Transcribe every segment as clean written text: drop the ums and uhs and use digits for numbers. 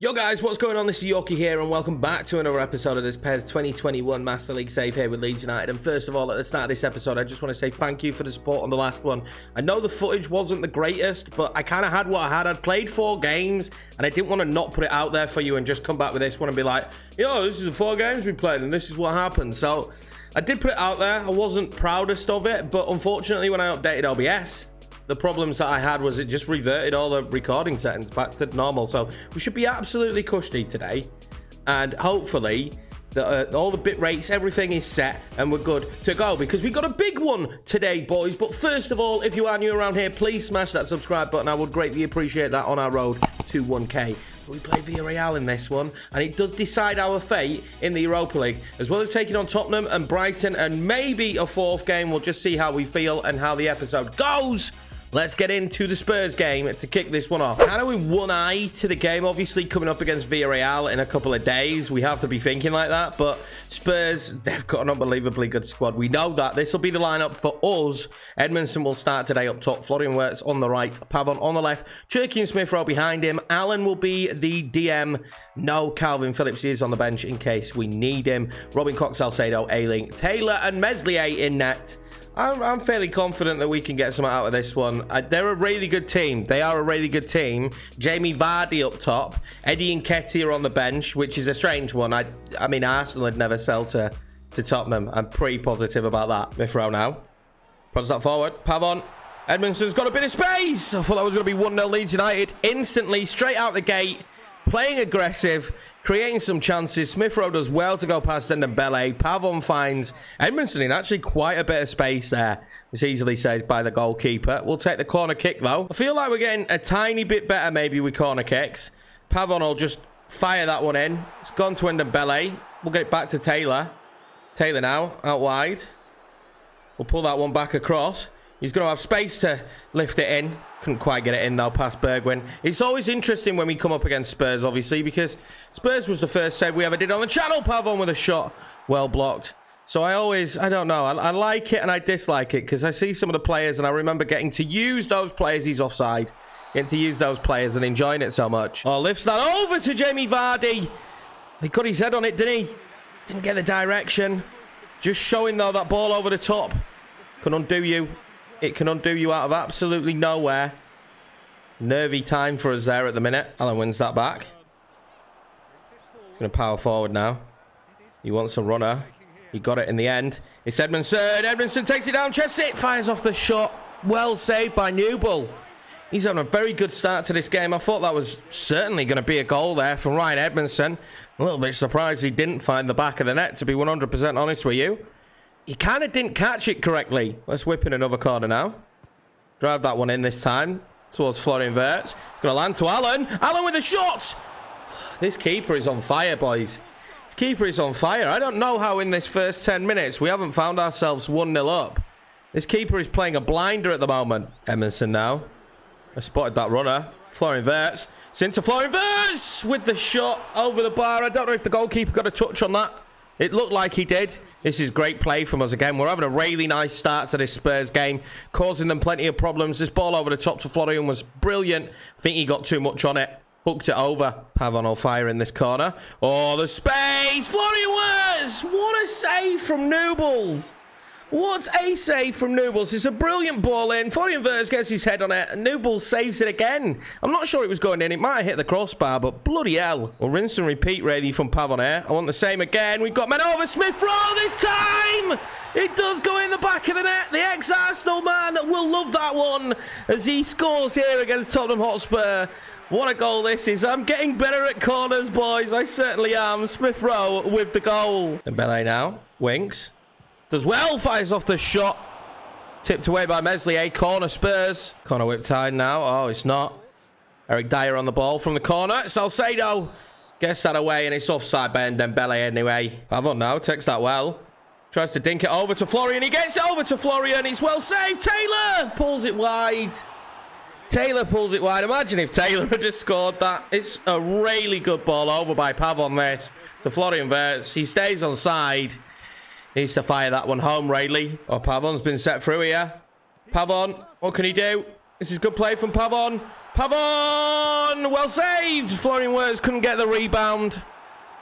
Yo guys, what's going on? This is Yorkie here and welcome back to another episode of this PES 2021 Master League save here with Leeds United. And first of all, at the start of this episode, I just want to say thank you for the support on the last one. I know the footage wasn't the greatest, but I kind of had what I had. I'd played 4 games and I didn't want to not put it out there for you and just come back with this one and be like, yo, this is the 4 games we played and this is what happened. So I did put it out there. I wasn't proudest of it, but unfortunately when I updated OBS, the problems that I had was it just reverted all the recording settings back to normal. So we should be absolutely cushy today. And hopefully all the bit rates, everything is set and we're good to go because we got a big one today, boys. But first of all, if you are new around here, please smash that subscribe button. I would greatly appreciate that on our road to 1K. We play Villarreal in this one, and it does decide our fate in the Europa League, as well as taking on Tottenham and Brighton and maybe a 4th game. We'll just see how we feel and how the episode goes. Let's get into the Spurs game to kick this one off. Kind of with one eye to the game, obviously, coming up against Villarreal in a couple of days. We have to be thinking like that, but Spurs, they've got an unbelievably good squad. We know that. This will be the lineup for us. Edmondson will start today up top. Florian Wirtz on the right. Pavon on the left. Cherky and Smith Rowe behind him. Allen will be the DM. No, Calvin Phillips is on the bench in case we need him. Robin Cox, Salcedo, Ayling, Taylor and Meslier in net. I'm fairly confident that we can get something out of this one. They're a really good team. They are a really good team. Jamie Vardy up top. Eddie and Ketty are on the bench, which is a strange one. I mean, Arsenal would never sell to Tottenham. I'm pretty positive about that. Smith Rowe now. Prods that forward. Pavon. Edmondson's got a bit of space. I thought that was going to be 1-0 Leeds United. Instantly, straight out the gate. Playing aggressive, creating some chances. Smith Rowe does well to go past Dembele. Pavon finds Edmondson in actually quite a bit of space there. It's easily saved by the goalkeeper. We'll take the corner kick though. I feel like we're getting a tiny bit better maybe with corner kicks. Pavon will just fire that one in. It's gone to Dembele. We'll get it back to Taylor. Taylor now, out wide. We'll pull that one back across. He's going to have space to lift it in. Couldn't quite get it in, though, past Bergwijn. It's always interesting when we come up against Spurs, obviously, because Spurs was the first save we ever did on the channel. Pavon with a shot. Well blocked. So I don't know. I like it and I dislike it because I see some of the players and I remember getting to use those players. He's offside. Getting to use those players and enjoying it so much. Oh, lifts that over to Jamie Vardy. He got his head on it, didn't he? Didn't get the direction. Just showing, though, that ball over the top. Can undo you. It can undo you out of absolutely nowhere. Nervy time for us there at the minute. Allen wins that back. He's going to power forward now. He wants a runner. He got it in the end. It's Edmondson. Edmondson takes it down. Chests it. Fires off the shot. Well saved by Newell. He's having a very good start to this game. I thought that was certainly going to be a goal there from Ryan Edmondson. A little bit surprised he didn't find the back of the net, to be 100% honest with you. He kind of didn't catch it correctly. Let's whip in another corner now. Drive that one in this time towards Florian Wirtz. He's going to land to Allen. Allen with a shot. This keeper is on fire, boys. This keeper is on fire. I don't know how in this first 10 minutes we haven't found ourselves 1-0 up. This keeper is playing a blinder at the moment. Emerson now. I spotted that runner. Florian Wirtz. It's into Florian Wirtz with the shot over the bar. I don't know if the goalkeeper got a touch on that. It looked like he did. This is great play from us again. We're having a really nice start to this Spurs game, causing them plenty of problems. This ball over the top to Florian was brilliant. I think he got too much on it. Hooked it over. Pavon will fire in this corner. Oh, the space. Florian Wirtz. What a save from Newells. What a save from Newells. It's a brilliant ball in. Florian Wirtz gets his head on it. And Newells saves it again. I'm not sure it was going in. It might have hit the crossbar, but bloody hell. We'll rinse and repeat really from Pavon here. I want the same again. We've got men over. Smith Rowe this time. It does go in the back of the net. The ex-Arsenal man will love that one as he scores here against Tottenham Hotspur. What a goal this is. I'm getting better at corners, boys. I certainly am. Smith Rowe with the goal. Dembele now. Winks. Does well, fires off the shot. Tipped away by Meslier. Corner Spurs. Corner whipped high now. Oh, it's not. Eric Dyer on the ball from the corner. Salcedo gets that away and it's offside by Dembele anyway. Pavon now takes that well. Tries to dink it over to Florian. He gets it over to Florian. It's well saved. Taylor pulls it wide. Taylor pulls it wide. Imagine if Taylor had just scored that. It's a really good ball over by Pavon this. To Florian Wirtz. He stays on side. Needs to fire that one home, Rayleigh. Oh, Pavon's been set through here. Pavon, what can he do? This is good play from Pavon. Pavon! Well saved! Florian Wirtz couldn't get the rebound.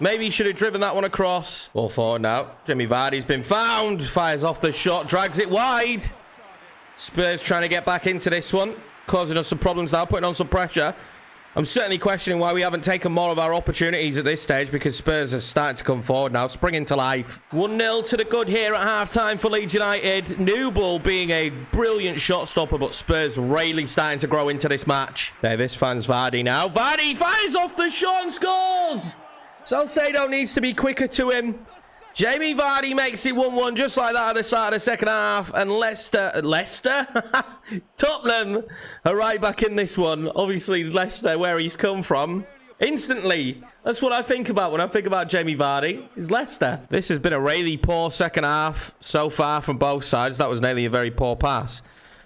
Maybe he should have driven that one across. Ball forward now. Jamie Vardy's been found. Fires off the shot. Drags it wide. Spurs trying to get back into this one. Causing us some problems now. Putting on some pressure. I'm certainly questioning why we haven't taken more of our opportunities at this stage, because Spurs are starting to come forward now, springing to life. 1-0 to the good here at half-time for Leeds United. Newell being a brilliant shot stopper, but Spurs really starting to grow into this match. Davis finds Vardy now. Vardy fires off the shot and scores! Salcedo needs to be quicker to him. Jamie Vardy makes it 1-1 just like that at the start of the second half. And Leicester? Tottenham are right back in this one. Obviously, Leicester, where he's come from. Instantly. That's what I think about when I think about Jamie Vardy. Is Leicester. This has been a really poor second half so far from both sides. That was nearly a very poor pass.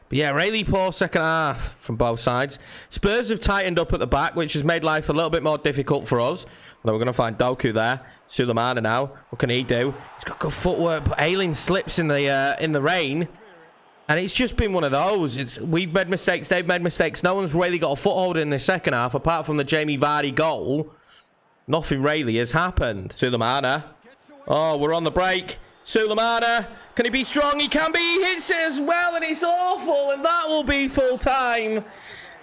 But yeah, really poor second half from both sides. Spurs have tightened up at the back, which has made life a little bit more difficult for us. Although we're going to find Doku there. Sulemana now. What can he do? He's got good footwork, but Ayling slips in the rain. And it's just been one of those. We've made mistakes. They've made mistakes. No one's really got a foothold in the second half, apart from the Jamie Vardy goal. Nothing really has happened. Sulemana. Oh, we're on the break. Sulemana. Can he be strong? He can be. He hits it as well, and it's awful. And that will be full time.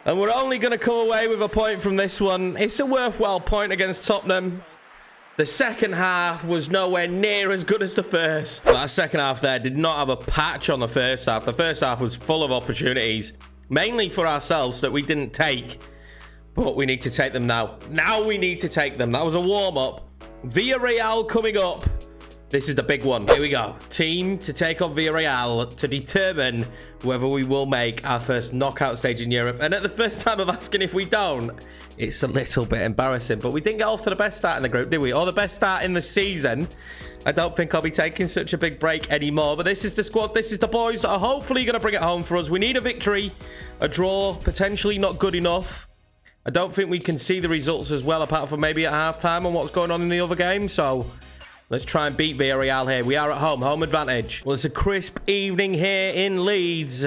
And we're only going to come away with a point from this one. It's a worthwhile point against Tottenham. The second half was nowhere near as good as the first. That second half there did not have a patch on the first half. The first half was full of opportunities, mainly for ourselves, that we didn't take. But we need to take them now. Now we need to take them. That was a warm-up. Villarreal coming up. This is the big one. Here we go. Team to take on Villarreal to determine whether we will make our first knockout stage in Europe. And at the first time of asking if we don't, it's a little bit embarrassing. But we didn't get off to the best start in the group, did we? Or the best start in the season. I don't think I'll be taking such a big break anymore. But this is the squad. This is the boys that are hopefully going to bring it home for us. We need a victory. A draw, potentially not good enough. I don't think we can see the results as well, apart from maybe at halftime and what's going on in the other game. So let's try and beat Villarreal here. We are at home. Home advantage. Well, it's a crisp evening here in Leeds.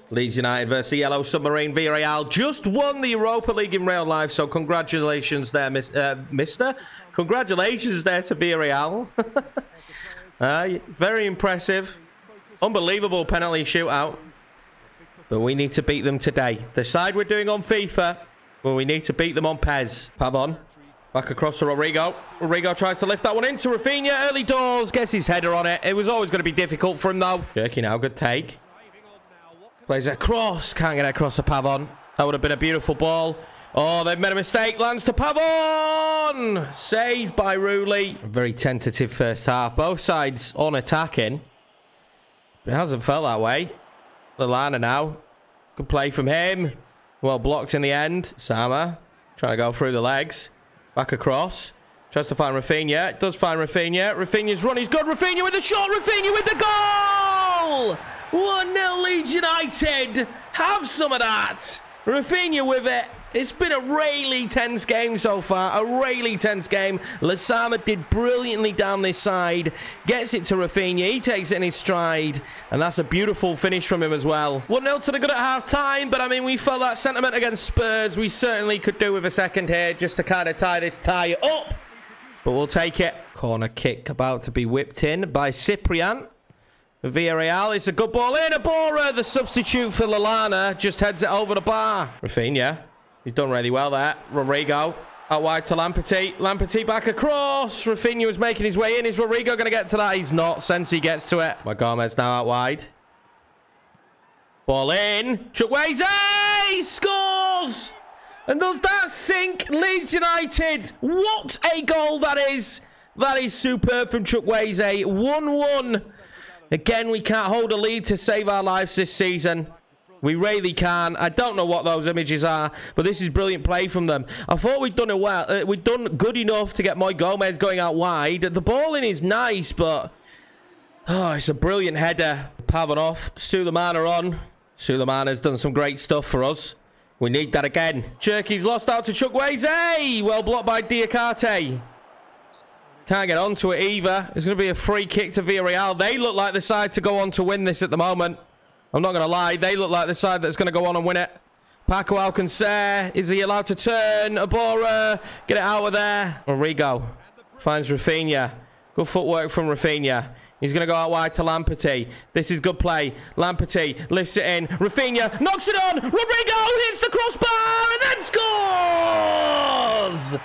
Leeds United versus the Yellow Submarine. Villarreal just won the Europa League in real life. So congratulations there, mister. Congratulations there to Villarreal. Very impressive. Unbelievable penalty shootout. But we need to beat them today. The side we're doing on FIFA, well, we need to beat them on PES. Pavon. Back across to Rodrigo. Rodrigo tries to lift that one into Rafinha. Early doors. Gets his header on it. It was always going to be difficult for him, though. Jerky now. Good take. Plays it across. Can't get it across to Pavon. That would have been a beautiful ball. Oh, they've made a mistake. Lands to Pavon. Saved by Rulli. Very tentative first half. Both sides on attacking. It hasn't felt that way. Lallana now. Good play from him. Well blocked in the end. Sama. Trying to go through the legs. Back across. Tries to find Rafinha. Does find Rafinha. Rafinha's run. He's got Rafinha with the shot. Rafinha with the goal! 1-0 Leeds United. Have some of that. Rafinha with it. It's been a really tense game so far. A really tense game. Lasama did brilliantly down this side. Gets it to Rafinha. He takes it in his stride. And that's a beautiful finish from him as well. 1-0 to the good at half-time. But, I mean, we felt that sentiment against Spurs. We certainly could do with a second here just to kind of tie this tie up. But we'll take it. Corner kick about to be whipped in by Cyprian. Villarreal. It's a good ball in. Abora, the substitute for Lallana, just heads it over the bar. Rafinha. He's done really well there. Rodrigo out wide to Lamperty. Lamperty back across. Rafinha was making his way in. Is Rodrigo going to get to that? He's not. Sensi gets to it. Gomez now out wide. Ball in. Chukwueze scores! And does that sink Leeds United? What a goal that is. That is superb from Chukwueze. 1-1. Again, we can't hold a lead to save our lives this season. We really can. I don't know what those images are, but this is brilliant play from them. I thought we'd done it well. We'd done good enough to get Gomez going out wide. The ball in is nice, but oh, it's a brilliant header. Pavon off. Sulemana on. Sulemana's done some great stuff for us. We need that again. Cherky's lost out to Chukwueze. Well blocked by Diakate. Can't get onto it either. It's going to be a free kick to Villarreal. They look like the side to go on to win this at the moment. I'm not going to lie. They look like the side that's going to go on and win it. Paco Alcacer. Is he allowed to turn? Abora. Get it out of there. Rodrigo finds Rafinha. Good footwork from Rafinha. He's going to go out wide to Lamperty. This is good play. Lamperty lifts it in. Rafinha knocks it on. Rodrigo hits the crossbar and then scores!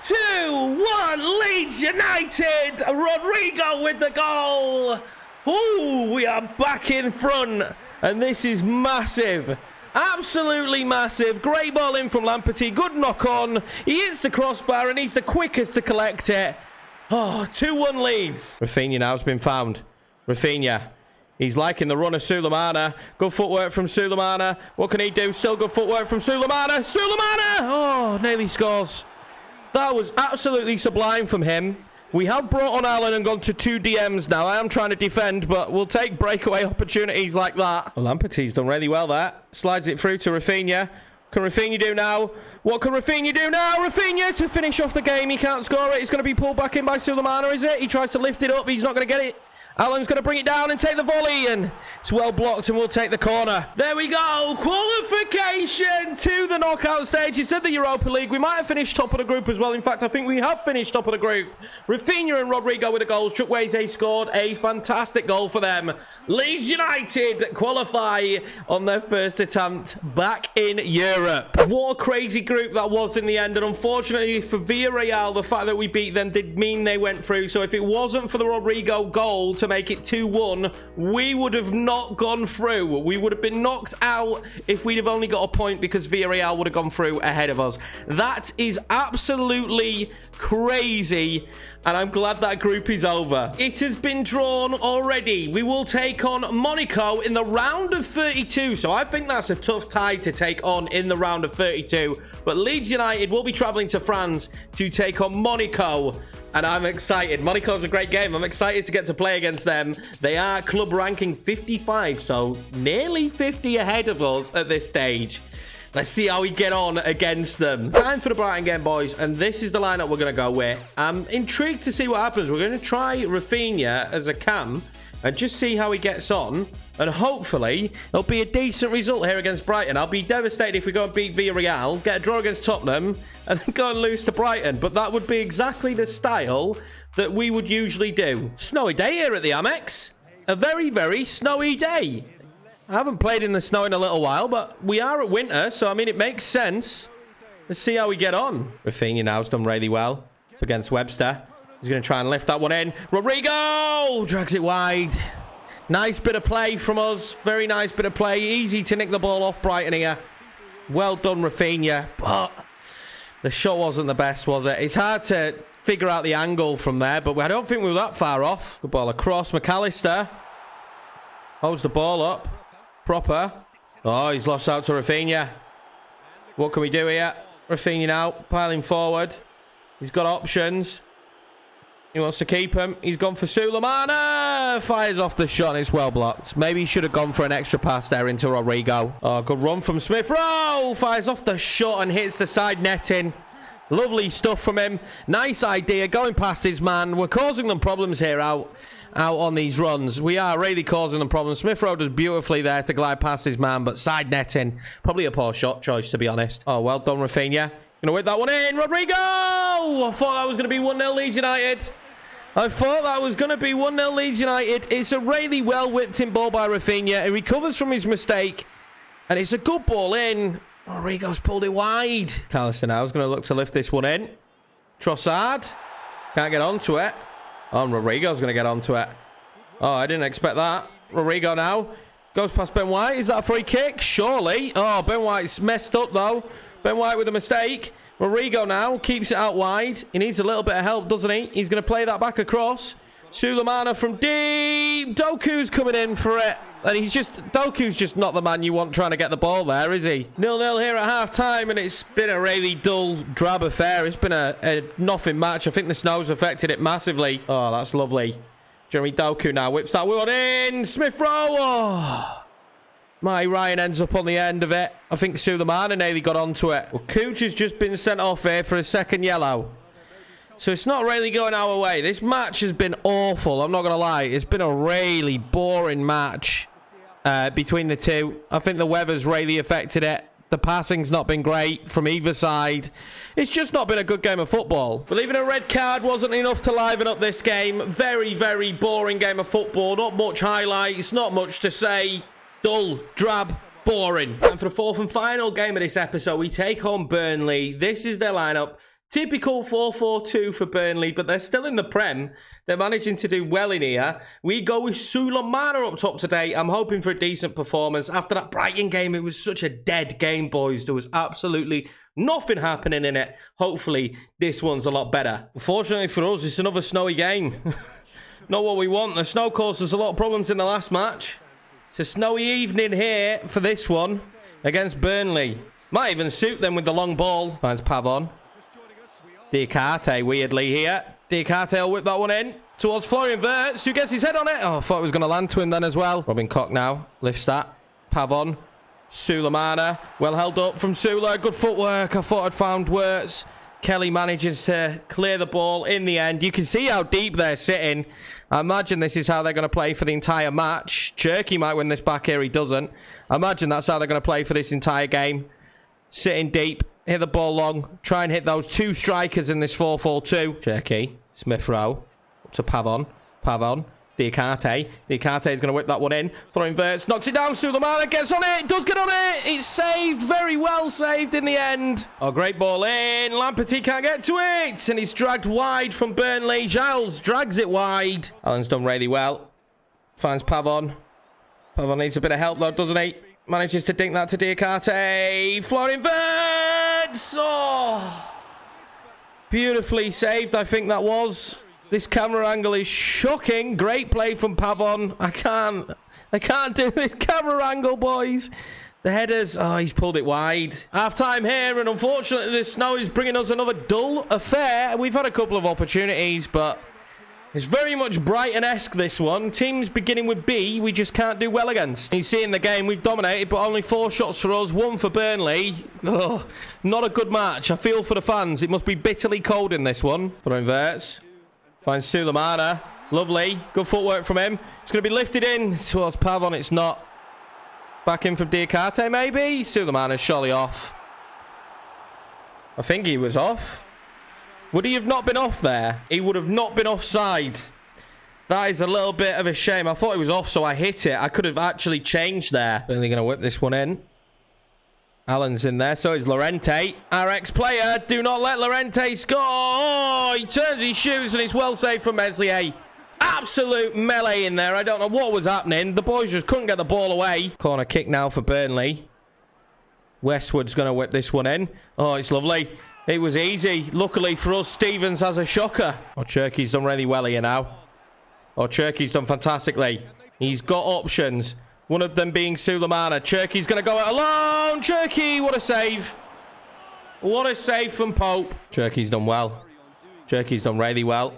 2-1 Leeds United. Rodrigo with the goal. Ooh, we are back in front. And this is massive. Absolutely massive. Great ball in from Lamperty. Good knock on. He hits the crossbar and he's the quickest to collect it. Oh, 2-1 Leeds. Rafinha now has been found. Rafinha. He's liking the run of Sulemana. Good footwork from Sulemana. What can he do? Still good footwork from Sulemana. Sulemana! Oh, nearly scores. That was absolutely sublime from him. We have brought on Allen and gone to 2 DMs now. I am trying to defend, but we'll take breakaway opportunities like that. Well, Lamperty's done really well there. Slides it through to Rafinha. What can Rafinha do now? What can Rafinha do now? Rafinha to finish off the game. He can't score it. It's going to be pulled back in by Sulemana, is it? He tries to lift it up. He's not going to get it. Allen's going to bring it down and take the volley, and it's well blocked, and we'll take the corner. There we go. Qualification to the knockout stage. It's in the Europa League. We might have finished top of the group as well. In fact, I think we have finished top of the group. Rafinha and Rodrigo with the goals. Chukwueze scored a fantastic goal for them. Leeds United qualify on their first attempt back in Europe. What a crazy group that was in the end, and unfortunately for Villarreal, the fact that we beat them did mean they went through. So if it wasn't for the Rodrigo goal to make it 2-1, we would have not gone through. We would have been knocked out if we'd have only got a point, because Villarreal would have gone through ahead of us. That is absolutely crazy, and I'm glad that group is over. It has been drawn already. We will take on Monaco in the round of 32, so I think that's a tough tie to take on in the round of 32, but Leeds United will be traveling to France to take on Monaco, and I'm excited. Monaco's a great game. I'm excited to get to play against them. They are club ranking 55, so nearly 50 ahead of us at this stage. Let's see how we get on against them. Time for the Brighton game, boys, and this is the lineup we're going to go with. I'm intrigued to see what happens. We're going to try Rafinha as a cam and just see how he gets on, and hopefully it'll be a decent result here against Brighton. I'll be devastated if we go and beat Villarreal, get a draw against Tottenham, and then go and lose to Brighton, but that would be exactly the style that we would usually do. Snowy day here at the Amex. A very, very snowy day. I haven't played in the snow in a little while, but we are at winter, so I mean, it makes sense. Let's see how we get on. Rafinha now's done really well against Webster. He's going to try and lift that one in. Rodrigo drags it wide. Nice bit of play from us. Very nice bit of play. Easy to nick the ball off Brighton here. Well done, Rafinha. But the shot wasn't the best, was it? It's hard to figure out the angle from there, but I don't think we were that far off. Good ball across. McAllister holds the ball up. Proper. Oh, he's lost out to Rafinha. What can we do here? Rafinha now piling forward. He's got options. He wants to keep him. He's gone for Sulemana. Fires off the shot. It's well blocked. Maybe he should have gone for an extra pass there into Rodrigo. Oh, good run from Smith Rowe. Fires off the shot and hits the side netting. Lovely stuff from him. Nice idea. Going past his man. We're causing them problems here out on these runs. We are really causing them problems. Smith Rowe does beautifully there to glide past his man, but side netting. Probably a poor shot choice, to be honest. Oh, well done, Rafinha. Gonna whip that one in. Rodrigo! I thought that was going to be 1-0 Leeds United. I thought that was going to be 1-0 Leeds United. It's a really well whipped in ball by Rafinha. He recovers from his mistake, and it's a good ball in. Rodrigo's pulled it wide. McAllister now is going to look to lift this one in. Trossard can't get onto it. Oh, and Rodrigo's going to get onto it. Oh, I didn't expect that. Rodrigo now goes past Ben White. Is that a free kick? Surely. Oh, Ben White's messed up, though. Ben White with a mistake. Rodrigo now keeps it out wide. He needs a little bit of help, doesn't he? He's going to play that back across. Sulemana from deep. Doku's coming in for it. And Doku's just not the man you want trying to get the ball there, is he? 0-0 here at half-time, and it's been a really dull, drab affair. It's been a nothing match. I think the snow's affected it massively. Oh, that's lovely. Jeremy Doku now whips that one in. Smith Rowe. Oh. My Ryan ends up on the end of it. I think Sulemana nearly got onto it. Well, Cooch has just been sent off here for a second yellow. So it's not really going our way. This match has been awful. I'm not going to lie. It's been a really boring match. between the two. I think the weather's really affected it. The passing's not been great from either side. It's just not been a good game of football. But even a red card wasn't enough to liven up this game. Very, very boring game of football. Not much highlights, not much to say. Dull, drab, boring. And for the fourth and final game of this episode, we take on Burnley. This is their lineup. Typical 4-4-2 for Burnley, but they're still in the Prem. They're managing to do well in here. We go with Sulemana up top today. I'm hoping for a decent performance. After that Brighton game, it was such a dead game, boys. There was absolutely nothing happening in it. Hopefully, this one's a lot better. Unfortunately for us, it's another snowy game. Not what we want. The snow caused us a lot of problems in the last match. It's a snowy evening here for this one against Burnley. Might even suit them with the long ball. Finds Pavon. Diakate weirdly here. Diakate will whip that one in towards Florian Wirtz, who gets his head on it. Oh, I thought it was going to land to him then as well. Robin Koch now lifts that. Pavon. Sulemana. Well held up from Sula. Good footwork. I thought I'd found Wirtz. Kelly manages to clear the ball in the end. You can see how deep they're sitting. I imagine this is how they're going to play for the entire match. Cherky might win this back here. He doesn't. I imagine that's how they're going to play for this entire game. Sitting deep. Hit the ball long. Try and hit those two strikers in this 4-4-2. Cherky. Smith Rowe. Up to Pavon. Pavon. Diakate. Diakate is going to whip that one in. Throwing Wirtz. Knocks it down. Sulemana gets on it. Does get on it. It's saved. Very well saved in the end. Oh, great ball in. Lamperty can't get to it. And he's dragged wide from Burnley. Giles drags it wide. Allen's done really well. Finds Pavon. Pavon needs a bit of help though, doesn't he? Manages to dink that to Diakate. Florian Wirtz. Oh. Beautifully saved, I think that was. This camera angle is shocking. Great play from Pavon. I can't do this camera angle, boys. The headers. Oh, he's pulled it wide. Half time here, and unfortunately the snow is bringing us another dull affair. We've had a couple of opportunities, but it's very much Brighton-esque, this one. Teams beginning with B, we just can't do well against. You see in the game, we've dominated, but only 4 shots for us, 1 for Burnley. Oh, not a good match. I feel for the fans. It must be bitterly cold in this one. Throwing Wirtz. Finds Sulemana. Lovely. Good footwork from him. It's going to be lifted in towards Pavon. It's not. Back in from Diakate, maybe? Sulemana's surely off. I think he was off. Would he have not been off there? He would have not been offside. That is a little bit of a shame. I thought he was off, so I hit it. I could have actually changed there. Only going to whip this one in. Allen's in there. So is Llorente. Our ex-player. Do not let Llorente score. Oh, he turns his shoes, and it's well saved from Meslier. Absolute melee in there. I don't know what was happening. The boys just couldn't get the ball away. Corner kick now for Burnley. Westwood's going to whip this one in. Oh, it's lovely. It was easy. Luckily for us, Stevens has a shocker. Oh, Cherky's done really well here now. Oh, Cherky's done fantastically. He's got options. One of them being Sulemana. Cherky's going to go out alone. Cherky, what a save. What a save from Pope. Cherky's done well. Cherky's done really well.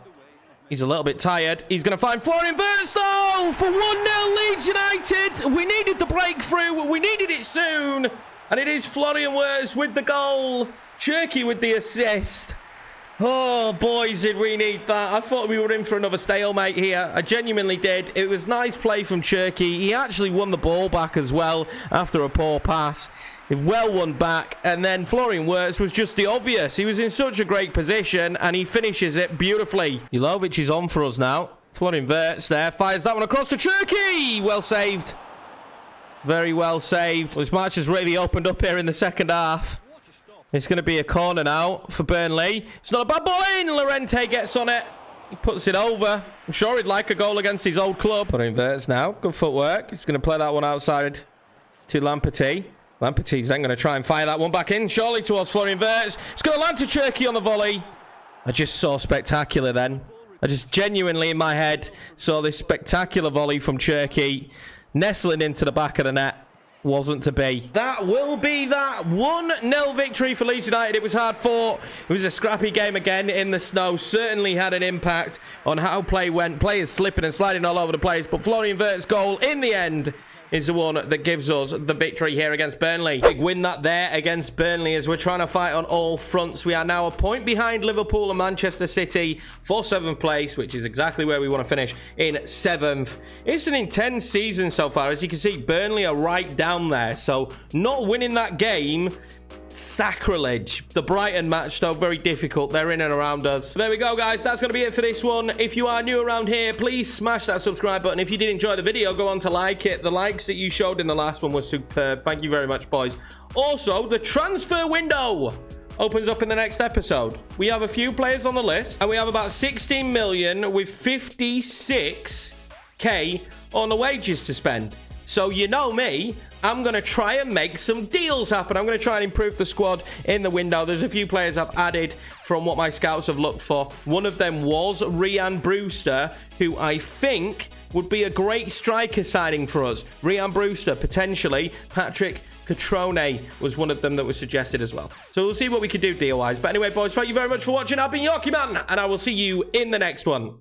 He's a little bit tired. He's going to find Florian Wirtz though for 1-0 Leeds United. We needed the breakthrough. We needed it soon. And it is Florian Wirtz with the goal. Cherky with the assist. Oh, boys, did we need that. I thought we were in for another stalemate here. I genuinely did. It was nice play from Cherky. He actually won the ball back as well after a poor pass. He well won back. And then Florian Wirtz was just the obvious. He was in such a great position, and he finishes it beautifully. Julovic is on for us now. Florian Wirtz there. Fires that one across to Cherky. Well saved. Very well saved. This match has really opened up here in the second half. It's going to be a corner now for Burnley. It's not a bad ball in. Llorente gets on it. He puts it over. I'm sure he'd like a goal against his old club. Putting Wirtz now. Good footwork. He's going to play that one outside to Lamperty. Lamperty's then going to try and fire that one back in. Surely towards Florian Wirtz. It's going to land to Cherky on the volley. I just saw spectacular then. I just genuinely in my head saw this spectacular volley from Cherky nestling into the back of the net. Wasn't to be. That will be that 1-0 victory for Leeds United. It was hard fought. It was a scrappy game again in the snow. Certainly had an impact on how play went. Players slipping and sliding all over the place. But Florian Wirtz's goal in the end is the one that gives us the victory here against Burnley. Big win that there against Burnley as we're trying to fight on all fronts. We are now a point behind Liverpool and Manchester City for 7th place, which is exactly where we want to finish, in 7th. It's an intense season so far. As you can see, Burnley are right down there. So not winning that game, sacrilege. The Brighton match, though, very difficult. They're in and around us. So there we go, guys. That's going to be it for this one. If you are new around here, please smash that subscribe button. If you did enjoy the video, go on to like it. The likes that you showed in the last one was superb. Thank you very much, boys. Also, the transfer window opens up in the next episode. We have a few players on the list, and we have about 16 million with 56k on the wages to spend. So you know me, I'm going to try and make some deals happen. I'm going to try and improve the squad in the window. There's a few players I've added from what my scouts have looked for. One of them was Ryan Brewster, who I think would be a great striker signing for us. Ryan Brewster, potentially. Patrick Catrone was one of them that was suggested as well. So we'll see what we can do deal-wise. But anyway, boys, thank you very much for watching. I've been Yorkie Man, and I will see you in the next one.